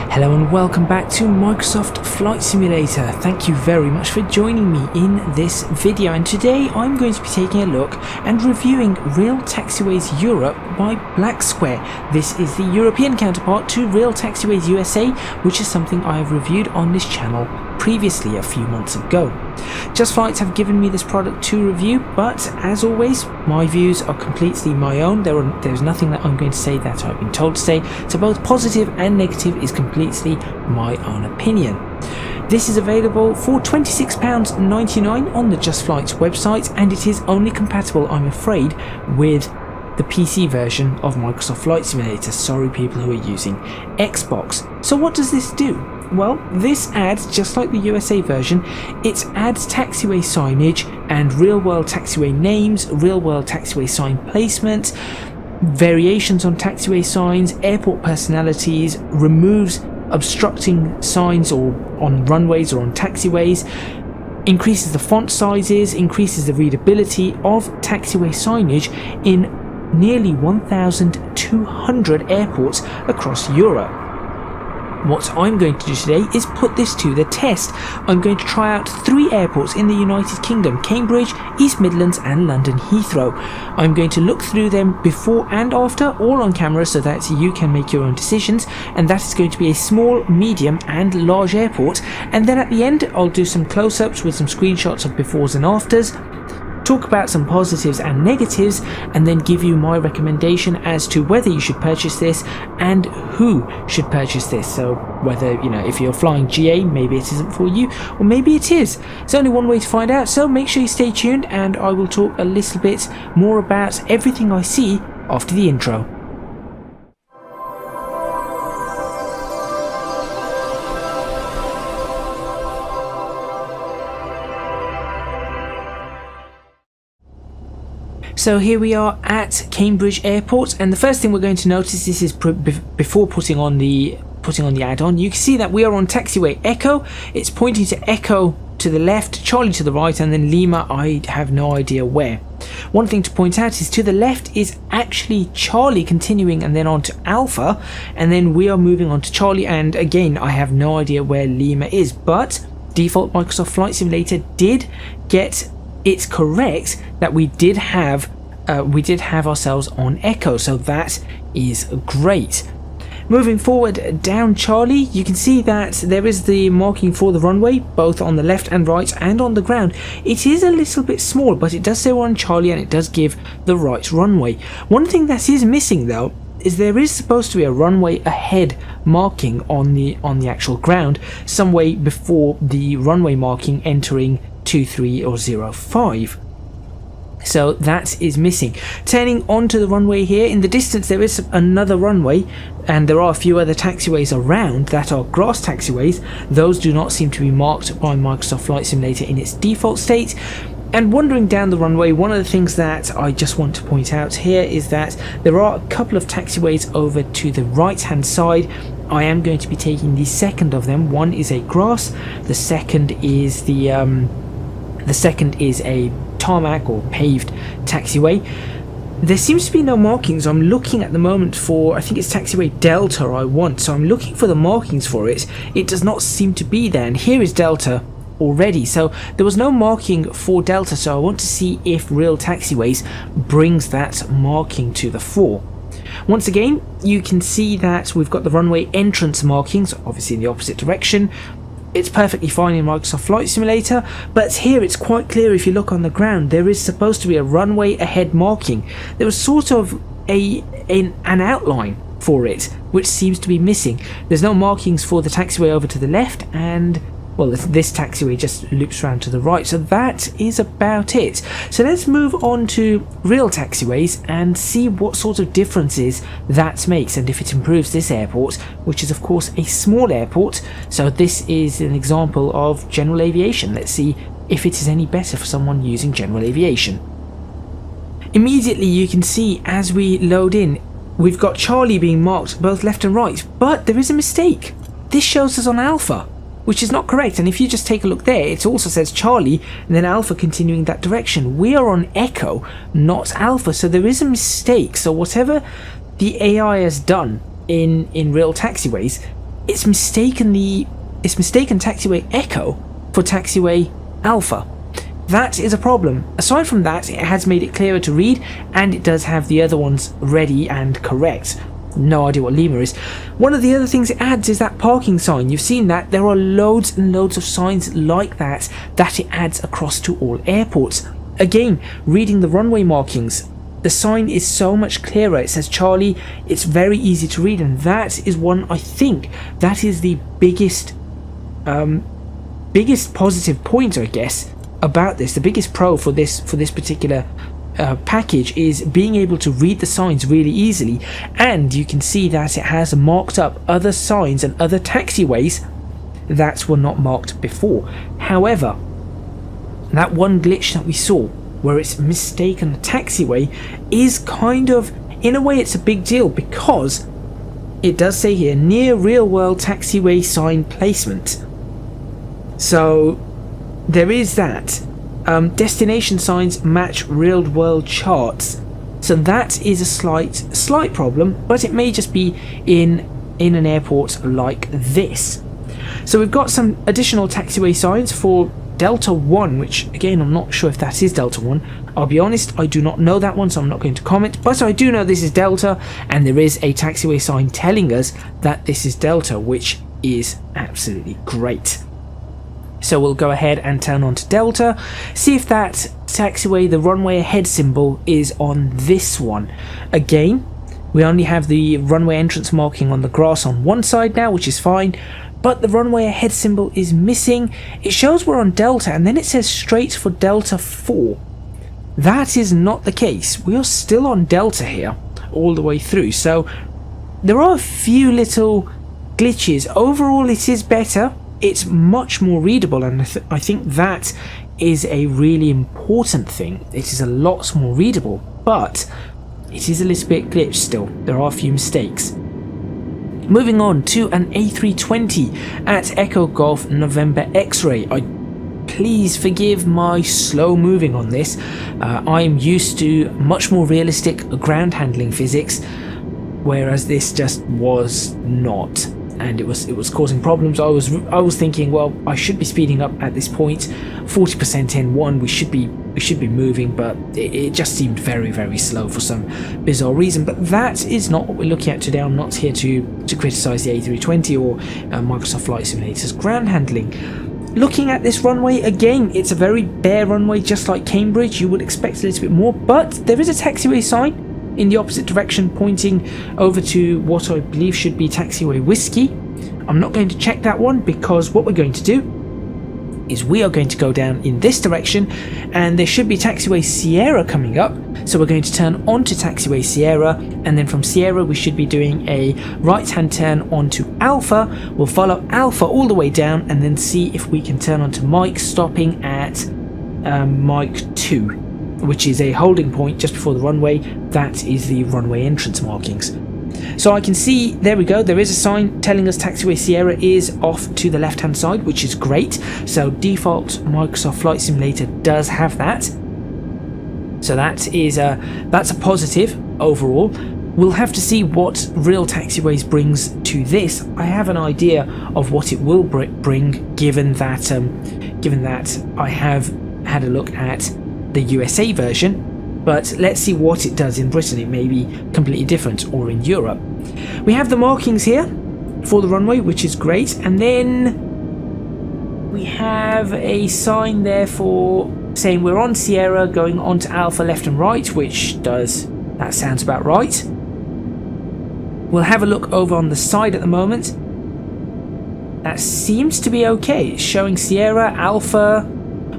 Hello and welcome back to Microsoft Flight Simulator. Thank you very much for joining me in this video, and today I'm going to be taking a look and reviewing Real Taxiways Europe by Black Square. This is the European counterpart to Real Taxiways USA, which is something I have reviewed on this channel previously a few months ago. JustFlight have given me this product to review, but as always my views are completely my own. There's nothing that I'm going to say that I've been told to say, so both positive and negative is completely my own opinion. This is available for £26.99 on the JustFlight website, and it is only compatible, I'm afraid, with the PC version of Microsoft Flight Simulator. Sorry people who are using Xbox. So what does this do? Well, this adds, just like the USA version, it adds taxiway signage and real-world taxiway names, real-world taxiway sign placement, variations on taxiway signs, airport personalities, removes obstructing signs or on runways or on taxiways, increases the font sizes, increases the readability of taxiway signage in nearly 1,200 airports across Europe. What I'm going to do today is put this to the test. I'm going to try out 3 airports in the United Kingdom: Cambridge, East Midlands and London Heathrow. I'm going to look through them before and after, all on camera, so that you can make your own decisions, and that is going to be a small, medium and large airport. And then at the end I'll do some close-ups with some screenshots of befores and afters, talk about some positives and negatives, and then give you my recommendation as to whether you should purchase this and who should purchase this. So whether, if you're flying GA, maybe it isn't for you, or maybe it is. There's only one way to find out, so make sure you stay tuned, and I will talk a little bit more about everything I see after the intro. So here we are at Cambridge Airport, and the first thing we're going to notice, this is before putting on the add-on, you can see that we are on taxiway Echo. It's pointing to Echo to the left, Charlie to the right, and then Lima, I have no idea where. One thing to point out is to the left is actually Charlie continuing and then on to Alpha, and then we are moving on to Charlie, and again I have no idea where Lima is, but default Microsoft Flight Simulator did get it correct that we did have ourselves on Echo, so that is great. Moving forward down Charlie, you can see that there is the marking for the runway both on the left and right and on the ground. It is a little bit small, but it does say we're on Charlie and it does give the right runway. One thing that is missing though is there is supposed to be a runway ahead marking on the actual ground, some way before the runway marking entering 23 or 05. So that is missing. Turning onto the runway here, in the distance there is another runway, and there are a few other taxiways around that are grass taxiways. Those do not seem to be marked by Microsoft Flight Simulator in its default state. And wandering down the runway, one of the things that I just want to point out here is that there are a couple of taxiways over to the right hand side. I am going to be taking the second of them. One is a grass, the second is a tarmac or paved taxiway. There seems to be no markings. I'm looking at the moment for, I think it's taxiway Delta I want, so I'm looking for the markings for it. It does not seem to be there, and here is Delta already, so there was no marking for Delta, so I want to see if Real Taxiways brings that marking to the fore. Once again, you can see that we've got the runway entrance markings, obviously in the opposite direction. It's perfectly fine in Microsoft Flight Simulator, but here it's quite clear. If you look on the ground, there is supposed to be a runway ahead marking. There was sort of an outline for it, which seems to be missing. There's no markings for the taxiway over to the left, and well, this taxiway just loops around to the right, so that is about it. So let's move on to Real Taxiways and see what sort of differences that makes, and if it improves this airport, which is of course a small airport. So this is an example of general aviation. Let's see if it is any better for someone using general aviation. Immediately you can see as we load in, we've got Charlie being marked both left and right, but there is a mistake. This shows us on Alpha, which is not correct, and if you just take a look there, it also says Charlie and then Alpha continuing that direction. We are on Echo, not Alpha, so there is a mistake. So whatever the AI has done in Real Taxiways, it's mistaken Taxiway Echo for Taxiway Alpha. That is a problem. Aside from that, it has made it clearer to read, and it does have the other ones ready and correct. No idea what Lima is. One of the other things it adds is that parking sign. You've seen that. There are loads and loads of signs like that it adds across to all airports. Again, reading the runway markings, the sign is so much clearer. It says Charlie. It's very easy to read, and that is one, I think, that is the biggest positive point, I guess, about this. The biggest pro for this particular package is being able to read the signs really easily, and you can see that it has marked up other signs and other taxiways that were not marked before. However, that one glitch that we saw where it's mistaken a taxiway is kind of, in a way, it's a big deal, because it does say here near real world taxiway sign placement. So there is that. Destination signs match real world charts, so that is a slight problem, but it may just be in an airport like this. So we've got some additional taxiway signs for Delta 1, which again, I'm not sure if that is Delta 1. I'll be honest, I do not know that one, so I'm not going to comment, but I do know this is Delta, and there is a taxiway sign telling us that this is Delta, which is absolutely great. So we'll go ahead and turn on to Delta, see if that taxiway, the runway ahead symbol, is on this one. Again, we only have the runway entrance marking on the grass on one side now, which is fine, but the runway ahead symbol is missing. It shows we're on Delta, and then it says straight for Delta 4. That is not the case. We are still on Delta here all the way through, so there are a few little glitches. Overall, it is better. It's much more readable, and I think that is a really important thing. It is a lot more readable, but it is a little bit glitched still. There are a few mistakes. Moving on to an A320 at Echo Golf November X-Ray. Please forgive my slow moving on this. I'm used to much more realistic ground handling physics, whereas this just was not. And it was causing problems. I was thinking, well, I should be speeding up at this point, 40% N1. We should be moving, but it just seemed very, very slow for some bizarre reason. But that is not what we're looking at today. I'm not here to criticize the A320 or Microsoft Flight Simulator's ground handling. Looking at this runway, again, it's a very bare runway, just like Cambridge. You would expect a little bit more, but there is a taxiway sign in the opposite direction pointing over to what I believe should be Taxiway Whiskey. I'm not going to check that one, because what we're going to do is we are going to go down in this direction, and there should be Taxiway Sierra coming up, so we're going to turn onto Taxiway Sierra, and then from Sierra we should be doing a right hand turn onto Alpha. We'll follow Alpha all the way down and then see if we can turn onto Mike, stopping at Mike 2, which is a holding point just before the runway. That is the runway entrance markings. So I can see, there we go, there is a sign telling us Taxiway Sierra is off to the left hand side, which is great. So default Microsoft Flight Simulator does have that. So that's a positive overall. We'll have to see what Real Taxiways brings to this. I have an idea of what it will bring, given that I have had a look at the USA version, but let's see what it does in Britain. It may be completely different, or in Europe. We have the markings here for the runway, which is great, and then we have a sign there for saying we're on Sierra going on to Alpha left and right, that sounds about right. We'll have a look over on the side at the moment. That seems to be okay. It's showing Sierra, Alpha,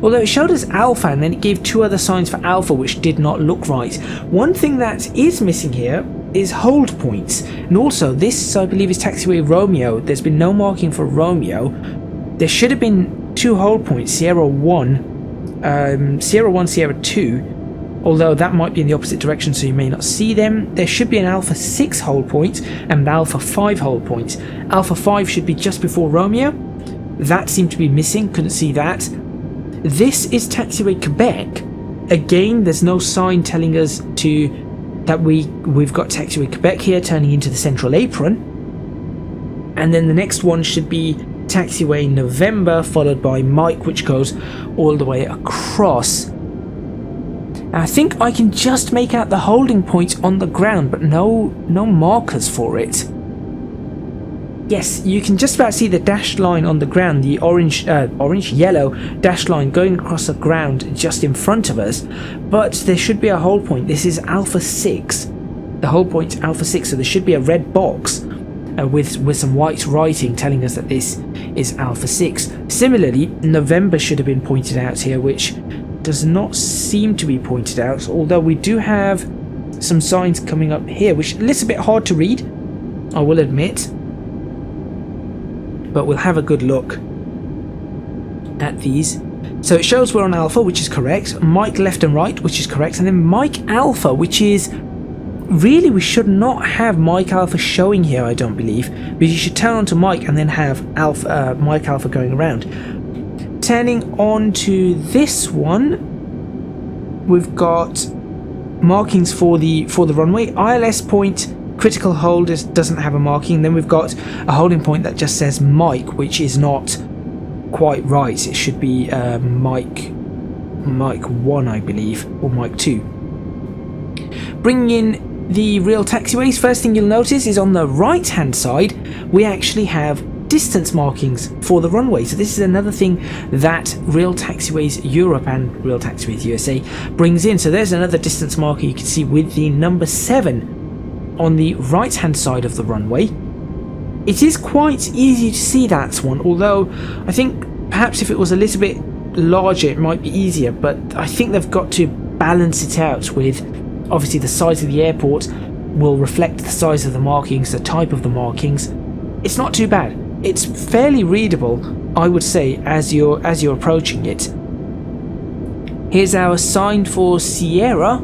although it showed us Alpha and then it gave two other signs for Alpha, which did not look right. One thing that is missing here is hold points, and also this, I believe, is Taxiway Romeo. There's been no marking for Romeo. There should have been two hold points, Sierra 1, Sierra 2, although that might be in the opposite direction, so you may not see them. There should be an Alpha 6 hold point and Alpha 5 hold point. Alpha 5 should be just before Romeo. That seemed to be missing, couldn't see that. This is Taxiway Quebec. Again, there's no sign telling us that we've got Taxiway Quebec here turning into the central apron. and then the next one should be taxiway November, followed by Mike, which goes all the way across. I think I can just make out the holding point on the ground, but no markers for it. Yes, you can just about see the dashed line on the ground, the yellow dashed line going across the ground just in front of us, but there should be a hold point. This is Alpha 6. The hold point Alpha 6, so there should be a red box with some white writing telling us that this is Alpha 6. Similarly, November should have been pointed out here, which does not seem to be pointed out, although we do have some signs coming up here, which is a little bit hard to read, I will admit, but we'll have a good look at these. So it shows we're on Alpha, which is correct, Mike left and right, which is correct, and then Mike Alpha, which is really, we should not have Mike Alpha showing here, I don't believe, but you should turn on to Mike and then have Mike Alpha going around. Turning on to this one, we've got markings for the runway. ILS point critical hold doesn't have a marking. Then we've got a holding point that just says Mike, which is not quite right. It should be Mike 1, I believe, or Mike 2. Bringing in the Real Taxiways, first thing you'll notice is on the right hand side we actually have distance markings for the runway. So this is another thing that Real Taxiways Europe and Real Taxiways USA brings in. So there's another distance marker you can see with the number 7 on the right hand side of the runway. It is quite easy to see that one, although I think perhaps if it was a little bit larger it might be easier, but I think they've got to balance it out with, obviously the size of the airport will reflect the size of the markings, the type of the markings. It's not too bad. It's fairly readable, I would say, as you're approaching it. Here's our sign for Sierra,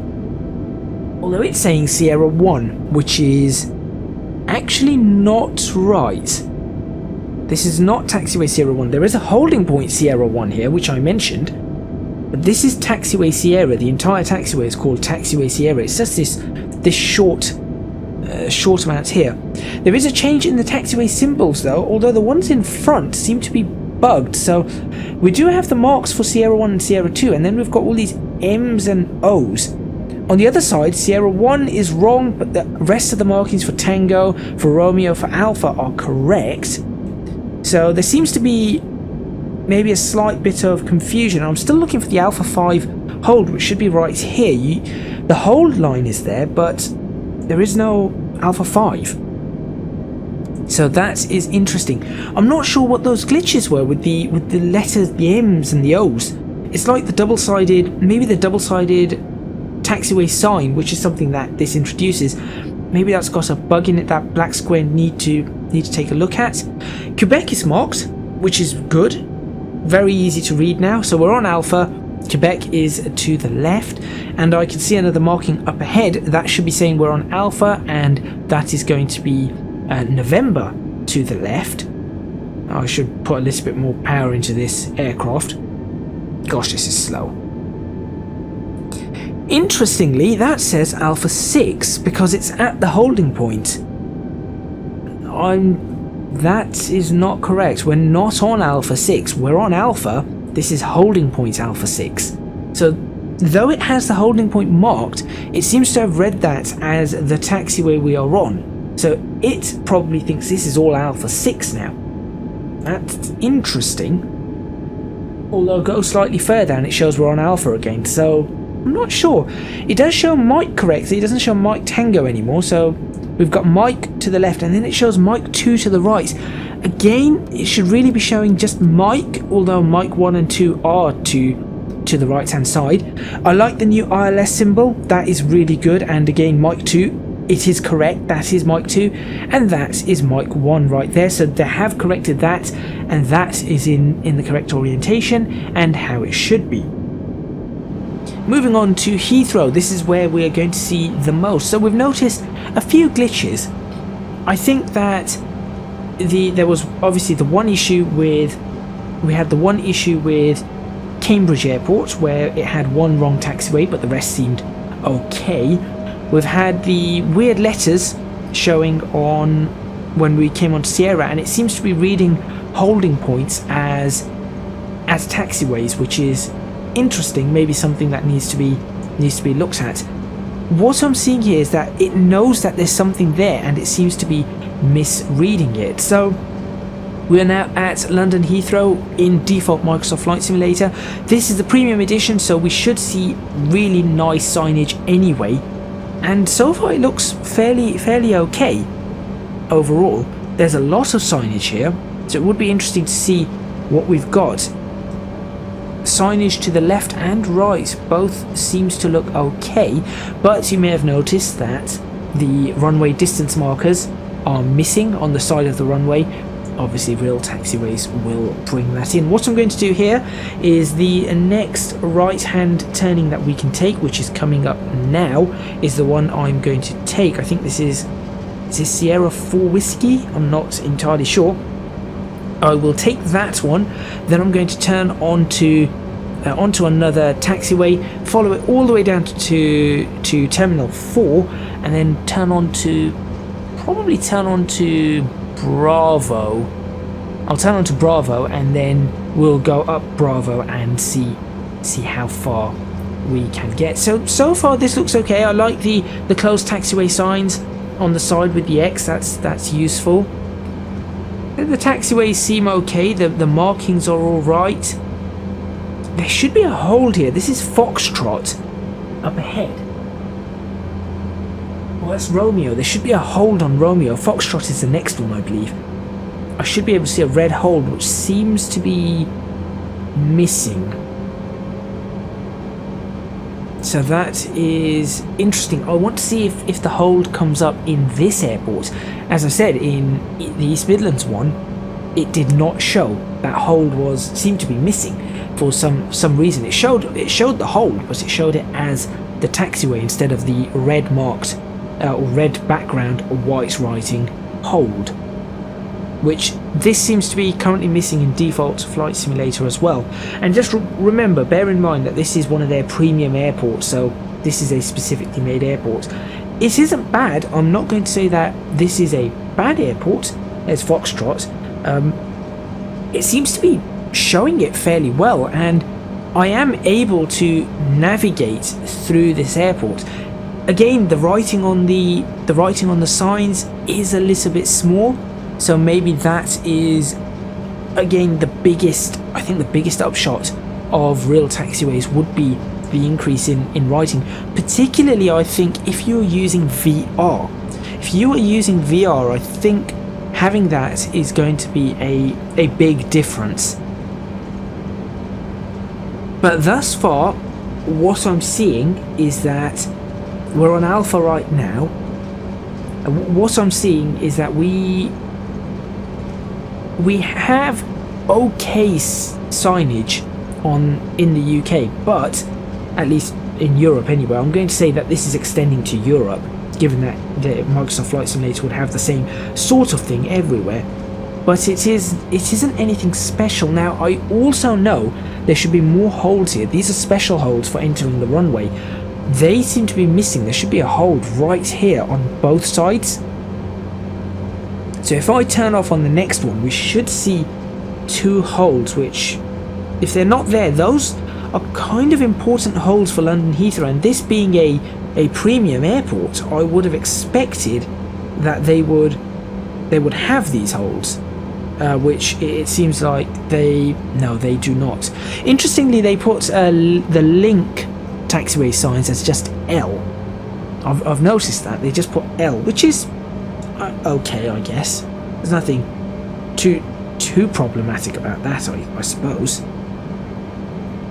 although it's saying Sierra 1, which is actually not right. This is not Taxiway Sierra 1. There is a holding point Sierra 1 here, which I mentioned, but this is Taxiway Sierra. The entire taxiway is called Taxiway Sierra. It's just this short amount here. There is a change in the taxiway symbols though, although the ones in front seem to be bugged. So we do have the marks for Sierra 1 and Sierra 2, and then we've got all these M's and O's. On the other side, Sierra 1 is wrong, but the rest of the markings for Tango, for Romeo, for Alpha are correct. So there seems to be maybe a slight bit of confusion. I'm still looking for the Alpha 5 hold, which should be right here. The hold line is there, but there is no Alpha 5. So that is interesting. I'm not sure what those glitches were with the letters, the M's and the O's. It's like the double-sided taxiway sign, which is something that this introduces. Maybe that's got a bug in it that black square need to take a look at. Quebec is marked, which is good. Very easy to read now. So we're on Alpha. Quebec is to the left, and I can see another marking up ahead that should be saying we're on Alpha, and that is going to be November to the left. I should put a little bit more power into this aircraft. Gosh, this is slow. Interestingly, that says Alpha 6 because it's at the holding point. That is not correct. We're not on Alpha 6. We're on Alpha. This is holding point Alpha 6. So though it has the holding point marked, it seems to have read that as the taxiway we are on. So it probably thinks this is all Alpha 6 now. That's interesting. Although go slightly further and it shows we're on Alpha again. So I'm not sure. It does show Mike correctly. It doesn't show Mike Tango anymore. So we've got Mike to the left, and then it shows Mike 2 to the right. Again, it should really be showing just Mike, although Mike 1 and 2 are to the right hand side. I like the new ILS symbol. That is really good. And again, Mike 2, it is correct. That is Mike 2, and that is Mike 1 right there. So they have corrected that, and that is in the correct orientation and how it should be. Moving on to Heathrow, this is where we are going to see the most. So we've noticed a few glitches. I think that there was obviously the one issue with Cambridge Airport, where it had one wrong taxiway but the rest seemed okay. We've had the weird letters showing on when we came onto Sierra, and it seems to be reading holding points as taxiways, which is interesting. Maybe something that needs to be looked at. What I'm seeing here is that it knows that there's something there, and it seems to be misreading it. So we are now at London Heathrow in default Microsoft Flight Simulator. This is the premium edition, so we should see really nice signage anyway. And so far it looks fairly okay overall. There's a lot of signage here, so it would be interesting to see what we've got. Signage to the left and right both seems to look okay, but you may have noticed that the runway distance markers are missing on the side of the runway. Obviously Real Taxiways will bring that in. What I'm going to do here is the next right hand turning that we can take, which is coming up now, is the one I'm going to take. I think this is Sierra 4 Whiskey? I'm not entirely sure. I will take that one, then I'm going to turn onto another taxiway, follow it all the way down to Terminal 4, and then probably turn on to Bravo. I'll turn on to Bravo, and then we'll go up Bravo and see how far we can get. So far this looks okay. I like the closed taxiway signs on the side with the X. That's useful. The taxiways seem okay. The markings are all right. There should be a hold here. This is Foxtrot up ahead. Well, that's Romeo. There should be a hold on Romeo. Foxtrot is the next one, I believe. I should be able to see a red hold, which seems to be missing. So that is interesting. I want to see if the hold comes up in this airport. As I said, in the East Midlands one, it did not show. That hold seemed to be missing for some reason. It showed the hold, but it showed it as the taxiway instead of the red marked or red background white writing hold, which this seems to be currently missing in default Flight Simulator as well. And just remember, bear in mind that this is one of their premium airports, so this is a specifically made airport. It isn't bad. I'm not going to say that this is a bad airport as Foxtrot. It seems to be showing it fairly well, and I am able to navigate through this airport. Again, the writing on the signs is a little bit small, so maybe that is again the biggest upshot of Real Taxiways would be the increase in writing. Particularly, I think if you're using VR. If you are using VR, I think having that is going to be a big difference. But thus far, what I'm seeing is that we're on alpha right now. What I'm seeing is that we have okay signage in the UK, but at least in Europe anyway. I'm going to say that this is extending to Europe, given that the Microsoft Flight Simulator would have the same sort of thing everywhere. But it isn't anything special. Now, I also know there should be more holds here. These are special holds for entering the runway. They seem to be missing. There should be a hold right here on both sides. So if I turn off on the next one, we should see two holds, which, if they're not there, those are kind of important holds for London Heathrow. And this being a premium airport, I would have expected that they would have these holds, which it seems like they do not. Interestingly, they put the link taxiway signs as just L. I've noticed that they just put L, which is okay, I guess. There's nothing too problematic about that, I suppose.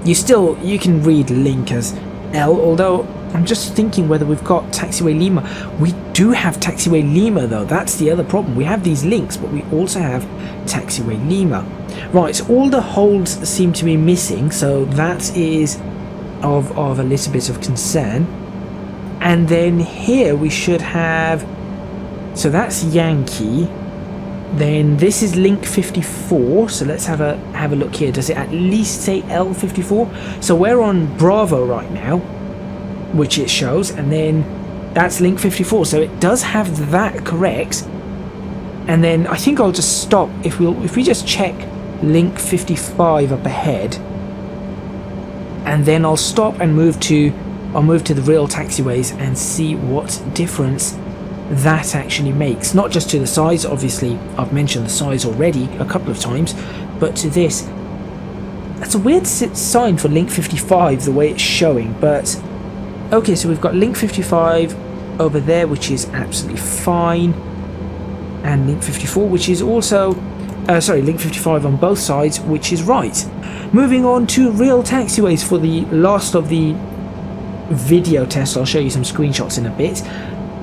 You can read link as L, although I'm just thinking whether we've got Taxiway Lima. We do have Taxiway Lima, though. That's the other problem. We have these links, but we also have Taxiway Lima. Right, all the holds seem to be missing, so that is of a little bit of concern. And then here we should have, so that's Yankee. Then this is link 54, so let's have a look here. Does it at least say L54? So we're on Bravo right now, which it shows, and then that's link 54, so it does have that correct. And then I think I'll just stop if we just check link 55 up ahead, and then I'll stop and move to the Real Taxiways and see what difference that actually makes. Not just to the size, obviously I've mentioned the size already a couple of times, but to this. That's a weird sign for link 55 the way it's showing, but okay, so we've got link 55 over there, which is absolutely fine, and link 54, which is also link 55 on both sides, which is right. Moving on to Real Taxiways for the last of the video test. I'll show you some screenshots in a bit.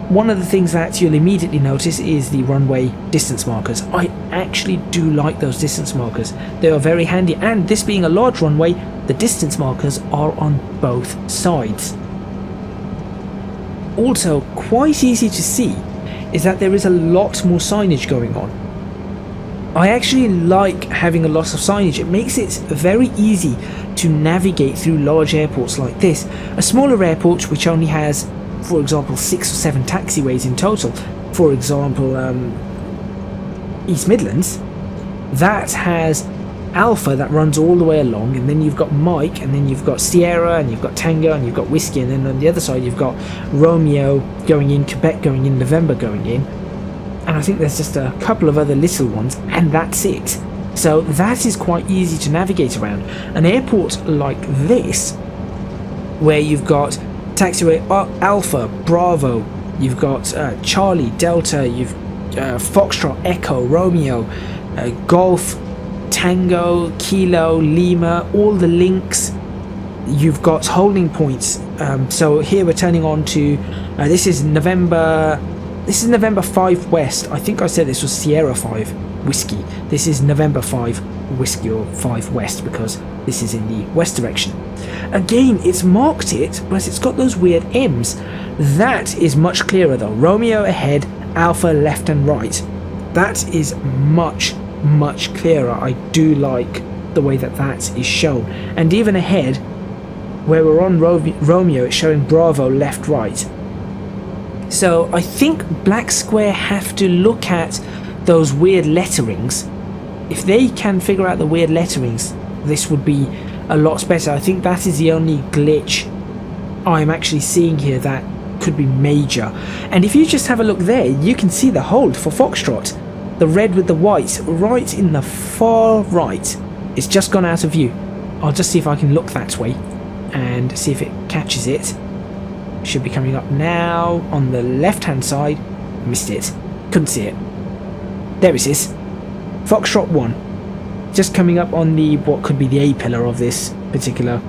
One of the things that you'll immediately notice is the runway distance markers. I actually do like those distance markers. They are very handy, and this being a large runway, the distance markers are on both sides. Also, quite easy to see is that there is a lot more signage going on. I actually like having a lot of signage. It makes it very easy to navigate through large airports like this. A smaller airport which only has, for example, 6 or 7 taxiways in total, for example East Midlands, that has Alpha that runs all the way along, and then you've got Mike, and then you've got Sierra, and you've got Tango, and you've got Whiskey, and then on the other side you've got Romeo going in, Quebec going in, November going in, and I think there's just a couple of other little ones, and that's it. So that is quite easy to navigate around. An airport like this, where you've got Taxiway Alpha, Bravo, you've got Charlie, Delta, you've Foxtrot, Echo, Romeo, Golf, Tango, Kilo, Lima, all the links. You've got holding points. So here we're turning on to this is November 5 West. I think I said this was Sierra 5 Whiskey. This is November 5 Whiskey, or 5 West, because this is in the west direction. Again, it's marked it, but it's got those weird M's. That is much clearer though. Romeo ahead, Alpha left and right. That is much clearer. I do like the way that is shown. And even ahead, where we're on Romeo, it's showing Bravo left right. So I think Black Square have to look at those weird letterings. If they can figure out the weird letterings, this would be a lot better. I think that is the only glitch I'm actually seeing here that could be major. And if you just have a look there, you can see the hold for Foxtrot. The red with the white right in the far right. It's just gone out of view. I'll just see if I can look that way and see if it catches it. Should be coming up now on the left hand side. Missed it. Couldn't see it. There it is. Foxtrot 1. Just coming up on the what could be the A pillar of this particular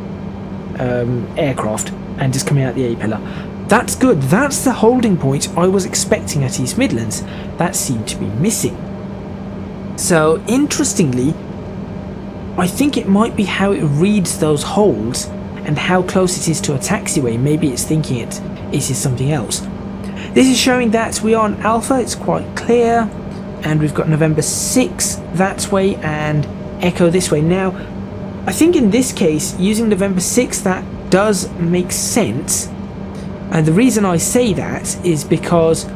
aircraft, and just coming out the A pillar. That's good. That's the holding point I was expecting at East Midlands. That seemed to be missing. So interestingly, I think it might be how it reads those holds and how close it is to a taxiway. Maybe it's thinking it is something else. This is showing that we are on Alpha. It's quite clear. And we've got November 6 that way and Echo this way. Now, I think in this case, using November 6, that does make sense. And the reason I say that is because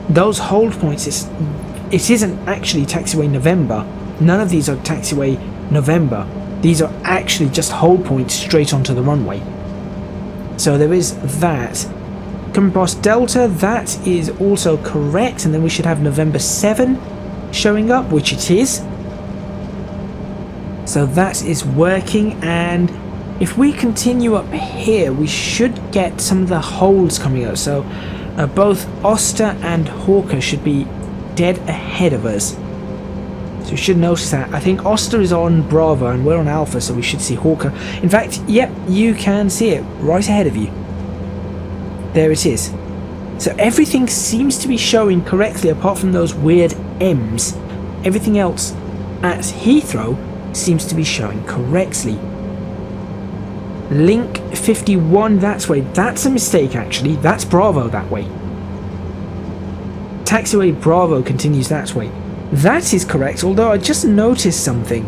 those hold points, it isn't actually Taxiway November. None of these are Taxiway November. These are actually just hold points straight onto the runway. So there is that. Coming past Delta, that is also correct, and then we should have November 7 showing up, which it is. So that is working, and if we continue up here, we should get some of the holds coming up. So both Oster and Hawker should be dead ahead of us. So we should notice that. I think Oster is on Bravo and we're on Alpha, so we should see Hawker. In fact, yep, you can see it right ahead of you. There it is. So everything seems to be showing correctly apart from those weird M's. Everything else at Heathrow seems to be showing correctly. Link 51 that way. That's a mistake actually. That's Bravo that way. Taxiway Bravo continues that way. That is correct, although I just noticed something.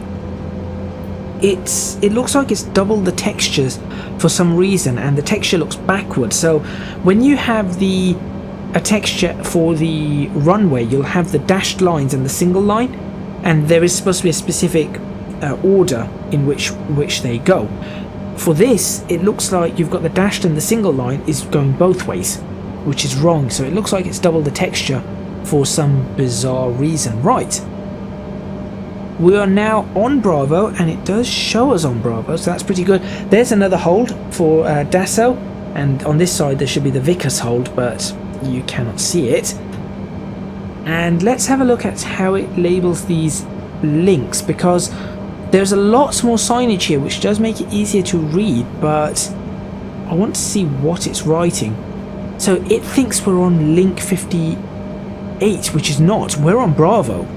It looks like it's doubled the textures for some reason, and the texture looks backwards. So when you have the a texture for the runway. You'll have the dashed lines and the single line, and there is supposed to be a specific order in which they go. For this, it looks like you've got the dashed and the single line is going both ways, which is wrong. So it looks like it's double the texture for some bizarre reason. Right. We are now on Bravo, and it does show us on Bravo, so that's pretty good. There's another hold for Dassault, and on this side there should be the Vickers hold, but you cannot see it. And let's have a look at how it labels these links, because there's a lot more signage here, which does make it easier to read, but I want to see what it's writing. So it thinks we're on link 58, which is not. We're on Bravo.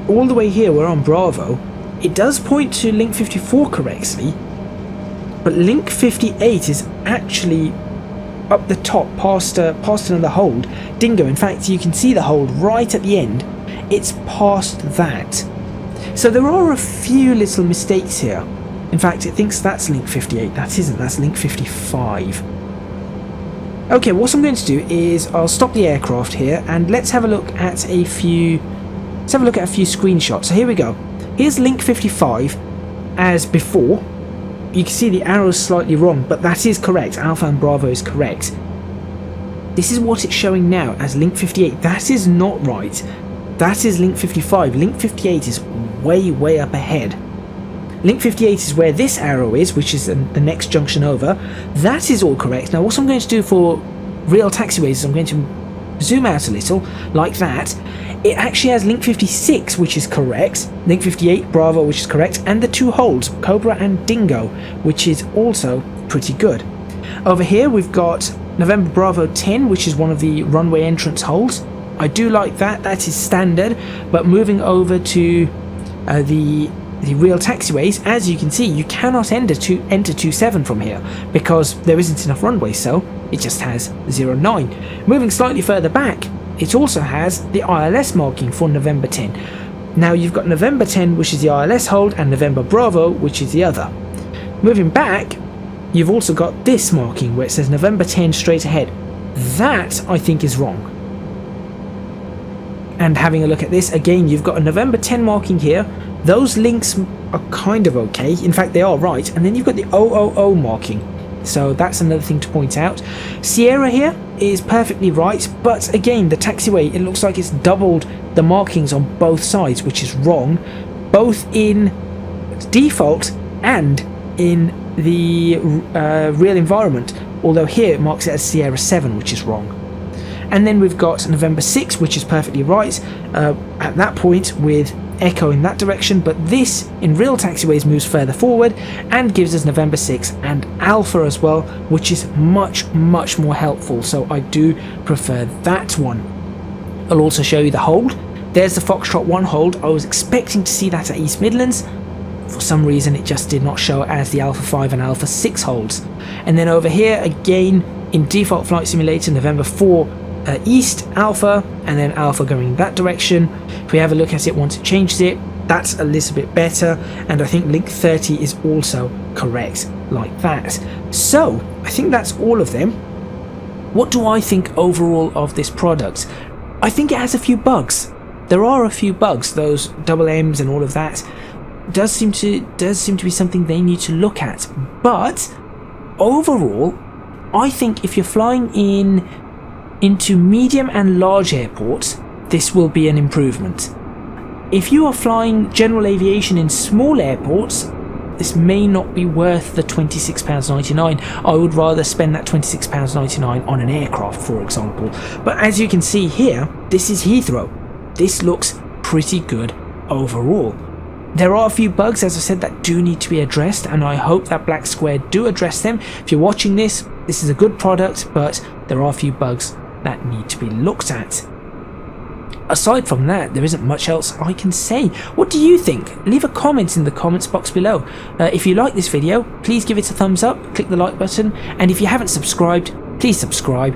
All the way here, we're on Bravo. It does point to link 54 correctly, but link 58 is actually up the top, past another hold. Dingo, in fact, you can see the hold right at the end. It's past that. So there are a few little mistakes here. In fact, it thinks that's link 58. That isn't, that's link 55. Okay, what I'm going to do is I'll stop the aircraft here, and let's have a look at a few screenshots. So here we go. Here's link 55 as before. You can see the arrow's slightly wrong, but that is correct. Alpha and Bravo is correct. This is what it's showing now as link 58. That is not right. That is link 55. Link 58 is way up ahead. Link 58 is where this arrow is, which is the next junction over. That is all correct. Now what I'm going to do for Real Taxiways is I'm going to zoom out a little, like that. It actually has link 56, which is correct, link 58, Bravo, which is correct, and the two holds, Cobra and Dingo, which is also pretty good. Over here we've got November Bravo 10, which is one of the runway entrance holds. I do like that, that is standard, but moving over to the Real Taxiways, as you can see, you cannot enter 27 from here because there isn't enough runway, so it just has 09. Moving slightly further back, it also has the ILS marking for November 10. Now you've got November 10, which is the ILS hold, and November Bravo, which is the other. Moving back, you've also got this marking where it says November 10 straight ahead. That, I think, is wrong. And having a look at this, again, you've got a November 10 marking here. Those links are kind of okay. In fact, they are right. And then you've got the OOO marking. So that's another thing to point out. Sierra here is perfectly right, but again, the taxiway, it looks like it's doubled the markings on both sides, which is wrong, both in default and in the real environment, although here it marks it as Sierra 7, which is wrong. And then we've got November 6, which is perfectly right at that point with Echo in that direction, but this in Real Taxiways moves further forward and gives us November 6 and Alpha as well, which is much more helpful, so I do prefer that one. I'll also show you the hold. There's the Foxtrot 1 hold. I was expecting to see that at East Midlands. For some reason it just did not show as the Alpha 5 and Alpha 6 holds. And then over here again in Default Flight Simulator, November 4 East Alpha, and then Alpha going that direction. If we have a look at it once it changes it, that's a little bit better, and I think link 30 is also correct like that. So I think that's all of them. What do I think overall of this product? I think it has a few bugs. There are a few bugs, those double M's and all of that does seem to be something they need to look at, but overall I think if you're flying into medium and large airports, this will be an improvement. If you are flying general aviation in small airports, this may not be worth the £26.99. I would rather spend that £26.99 on an aircraft, for example. But as you can see here, this is Heathrow. This looks pretty good overall. There are a few bugs, as I said, that do need to be addressed, and I hope that Black Square do address them. If you're watching this is a good product, but there are a few bugs that need to be looked at. Aside from that, there isn't much else I can say. What do you think? Leave a comment in the comments box below. If you like this video, please give it a thumbs up, click the like button, and if you haven't subscribed, please subscribe.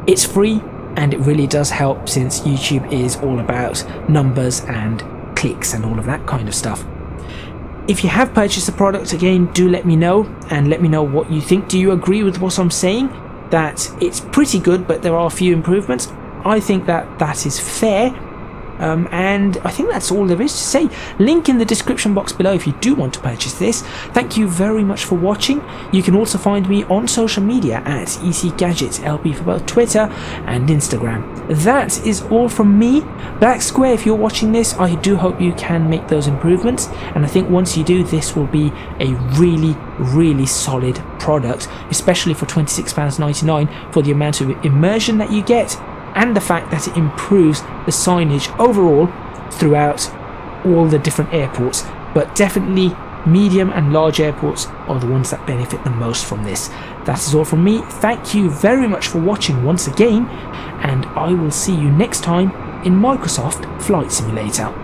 It's free and it really does help, since YouTube is all about numbers and clicks and all of that kind of stuff. If you have purchased the product, again, do let me know, and let me know what you think. Do you agree with what I'm saying? that it's pretty good, but there are a few improvements. I think that that is fair. And I think that's all there is to say. Link in the description box below if you do want to purchase this. Thank you very much for watching. You can also find me on social media at ECGadgetsLP for both Twitter and Instagram. That is all from me. Black Square, if you're watching this, I do hope you can make those improvements, and I think once you do, this will be a really solid product, especially for £26.99 for the amount of immersion that you get, and the fact that it improves the signage overall throughout all the different airports. But definitely medium and large airports are the ones that benefit the most from this. That is all from me. Thank you very much for watching once again, and I will see you next time in Microsoft Flight Simulator.